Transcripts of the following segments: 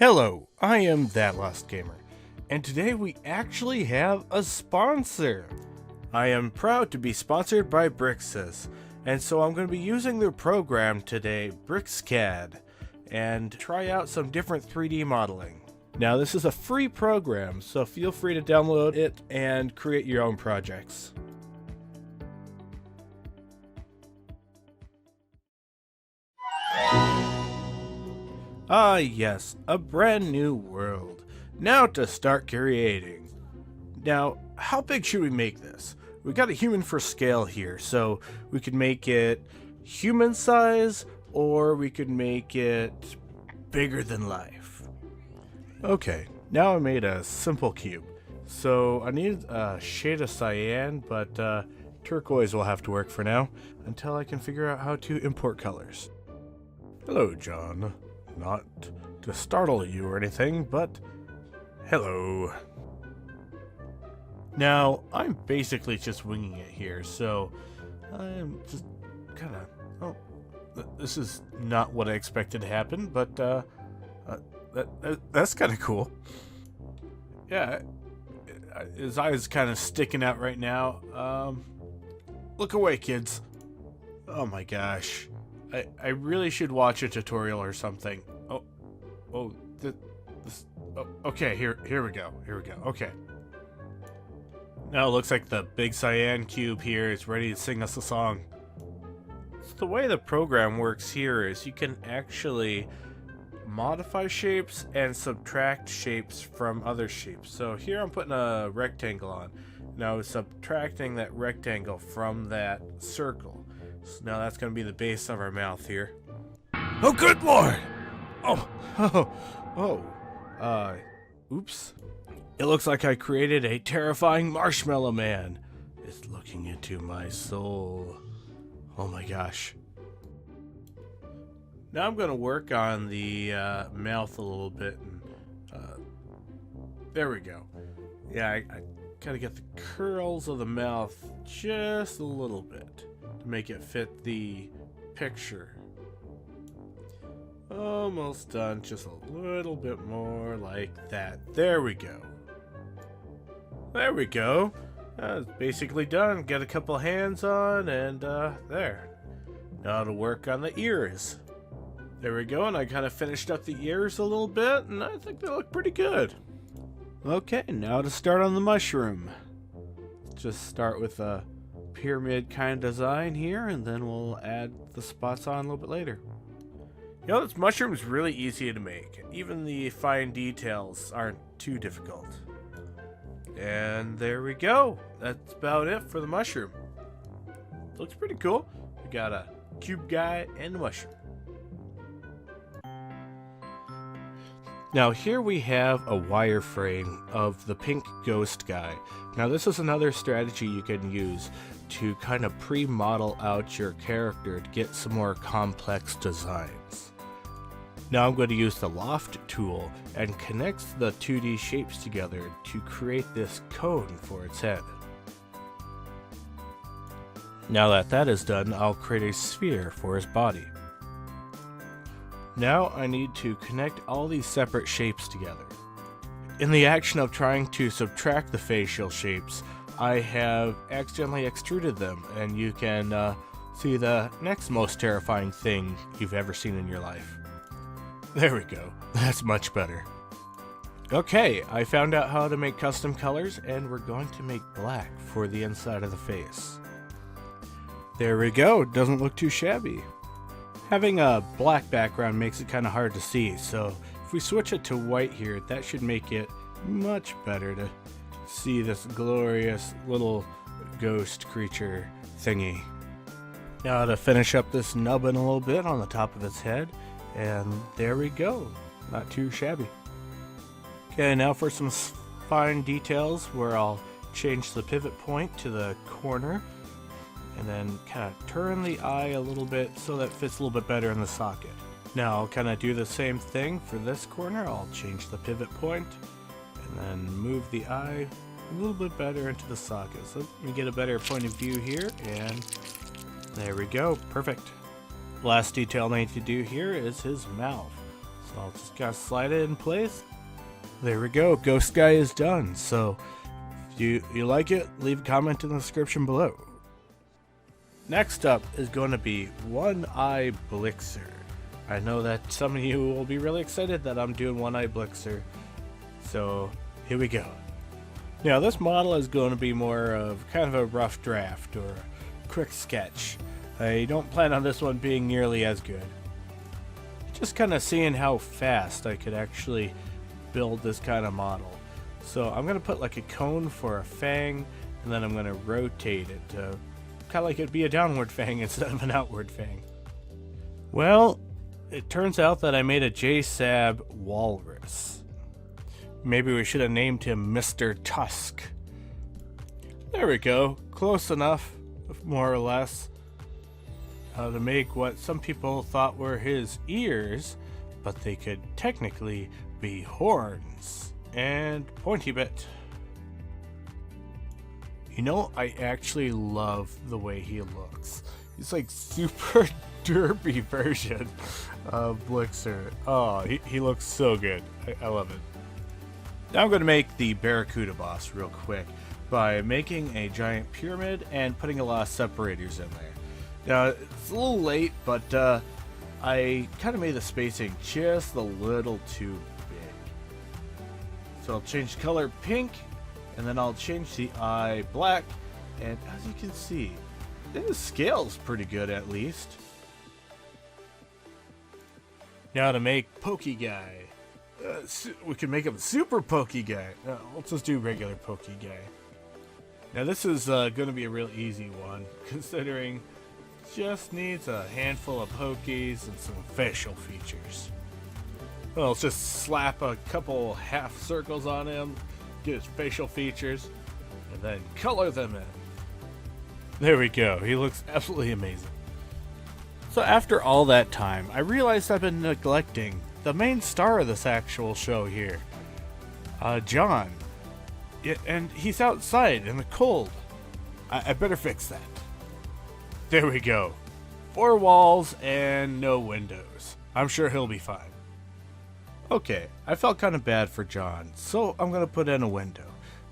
Hello, I am ThatLostGamer, and today we actually have a sponsor. I am proud to be sponsored by BricsCAD, and so I'm going to be using their program today, BricsCAD, and try out some different 3D modeling. Now this is a free program, so feel free to download it and create your own projects. Ah yes, a brand new world. Now to start creating. Now, how big should we make this? We got a human for scale here, so we could make it human size, or we could make it bigger than life. Okay, now I made a simple cube. So I need a shade of cyan, but turquoise will have to work for now, until I can figure out how to import colors. Hello, John. Not to startle you or anything, but hello. Now, I'm basically just winging it here, so I'm just kind of... Oh, this is not what I expected to happen, but that's kind of cool. Yeah, his eye is kind of sticking out right now. Look away, kids. Oh my gosh. I really should watch a tutorial or something. Okay, here we go. Okay. Now it looks like the big cyan cube here is ready to sing us a song. So the way the program works here is you can actually modify shapes and subtract shapes from other shapes. So here I'm putting a rectangle on. Now it's subtracting that rectangle from that circle. So now that's going to be the base of our mouth here. Oh, good lord! Oops. It looks like I created a terrifying marshmallow man. It's looking into my soul. Oh my gosh. Now I'm going to work on the mouth a little bit. There we go. Yeah, I gotta get the curls of the mouth just a little bit to make it fit the picture. Almost done, just a little bit more like that. There we go. There we go. That's basically done. Get a couple hands on and there. Now to work on the ears. There we go, and I kind of finished up the ears a little bit, and I think they look pretty good. Okay, now to start on the mushroom. Just start with a pyramid kind of design here, and then we'll add the spots on a little bit later. You know, this mushroom is really easy to make. Even the fine details aren't too difficult. And there we go. That's about it for the mushroom. Looks pretty cool. We got a cube guy and a mushroom. Now here we have a wireframe of the pink ghost guy. Now this is another strategy you can use to kind of pre-model out your character to get some more complex designs. Now I'm going to use the loft tool and connect the 2D shapes together to create this cone for its head. Now that that is done, I'll create a sphere for his body. Now I need to connect all these separate shapes together. In the action of trying to subtract the facial shapes, I have accidentally extruded them, and you can see the next most terrifying thing you've ever seen in your life. There we go. That's much better. Okay, I found out how to make custom colors, and we're going to make black for the inside of the face. There we go. Doesn't look too shabby. Having a black background makes it kind of hard to see, so if we switch it to white here, that should make it much better to see this glorious little ghost creature thingy. Now to finish up this nubbin a little bit on the top of its head, and there we go. Not too shabby. Okay, now for some fine details where I'll change the pivot point to the corner and then kind of turn the eye a little bit so that it fits a little bit better in the socket. Now I'll kind of do the same thing for this corner. I'll change the pivot point and then move the eye a little bit better into the socket. So let me get a better point of view here, and there we go. Perfect. Last detail I need to do here is his mouth. So I'll just gotta slide it in place. There we go, Ghost Guy is done. So if you like it, leave a comment in the description below. Next up is going to be One Eye Blitzer. I know that some of you will be really excited that I'm doing One Eye Blitzer. So here we go. Now this model is going to be more of kind of a rough draft or a quick sketch. I don't plan on this one being nearly as good. Just kind of seeing how fast I could actually build this kind of model. So I'm going to put like a cone for a fang, and then I'm going to rotate it to kind of like it'd be a downward fang instead of an outward fang. Well, it turns out that I made a JSAB walrus. Maybe we should have named him Mr. Tusk. There we go, close enough, more or less, to make what some people thought were his ears, but they could technically be horns and pointy bit. You know, I actually love the way he looks. He's like super derpy version of Blitzer. Oh, he looks so good. I love it. Now I'm going to make the Barracuda boss real quick by making a giant pyramid and putting a lot of separators in there. Now, it's a little late, but I kind of made the spacing just a little too big. So I'll change the color pink, and then I'll change the eye black, and as you can see, the scale's pretty good at least. Now to make Pokey Guy. We can make him Super Pokey Guy. Let's just do regular Pokey Guy. Now this is going to be a real easy one, considering it just needs a handful of pokies and some facial features. Well, let's just slap a couple half circles on him, get his facial features, and then color them in. There we go. He looks absolutely amazing. So after all that time, I realized I've been neglecting the main star of this actual show here, John. And he's outside in the cold. I better fix that. There we go. 4 walls and no windows. I'm sure he'll be fine. Okay, I felt kind of bad for John, so I'm going to put in a window.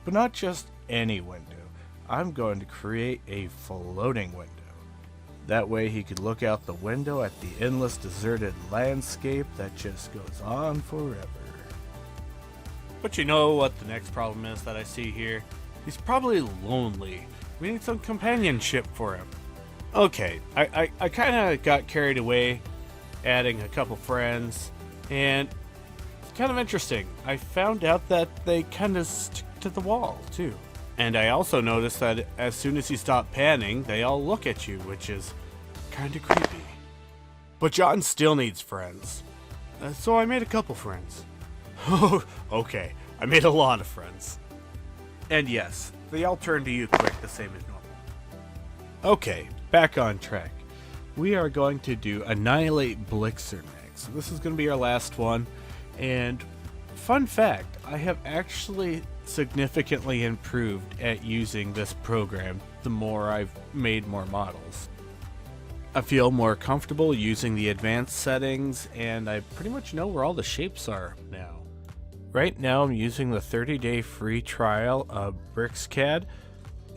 But not just any window. I'm going to create a floating window. That way he could look out the window at the endless deserted landscape that just goes on forever. But you know what the next problem is that I see here? He's probably lonely. We need some companionship for him. Okay, I kind of got carried away adding a couple friends, and it's kind of interesting. I found out that they kind of stick to the wall too. And I also noticed that as soon as you stop panning, they all look at you, which is kind of creepy. But John still needs friends. So I made a couple friends. Okay, I made a lot of friends. And yes, they all turn to you quick, the same as normal. Okay, back on track. We are going to do Annihilate Blitzer next. So this is going to be our last one. And fun fact, I have actually significantly improved at using this program the more I've made more models. I feel more comfortable using the advanced settings, and I pretty much know where all the shapes are now. Right now I'm using the 30-day free trial of BricsCAD,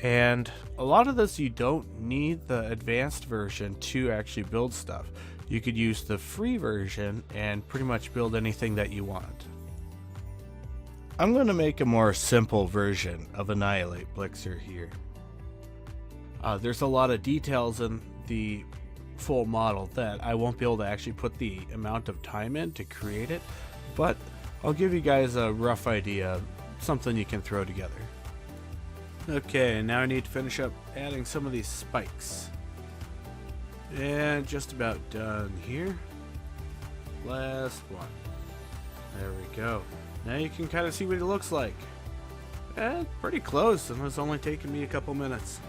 and a lot of this you don't need the advanced version to actually build stuff. You could use the free version and pretty much build anything that you want. I'm going to make a more simple version of Annihilate Blitzer here. There's a lot of details in the full model that I won't be able to actually put the amount of time in to create it, but I'll give you guys a rough idea, something you can throw together. Okay, now I need to finish up adding some of these spikes. And just about done here. Last one. There we go. Now you can kind of see what it looks like. Pretty close, and it's only taken me a couple minutes.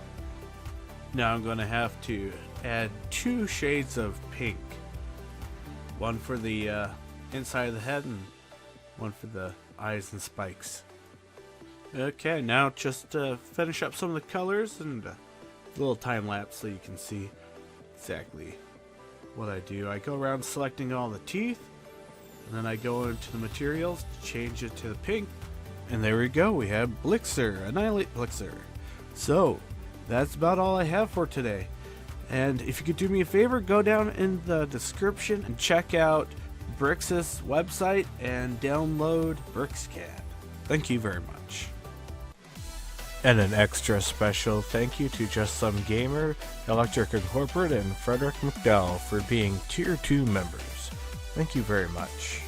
Now I'm going to have to add 2 shades of pink. One for the inside of the head and one for the eyes and spikes. Okay, now just finish up some of the colors and a little time lapse so you can see exactly what I do. I go around selecting all the teeth, Then I go into the materials, change it to the pink, And there we go, we have Blitzer, Annihilate Blitzer. So, that's about all I have for today. And if you could do me a favor, go down in the description and check out Brics' website and download BricsCAD. Thank you very much. And an extra special thank you to Just Some Gamer, Electric Incorporated, and Frederick McDowell for being Tier 2 members. Thank you very much.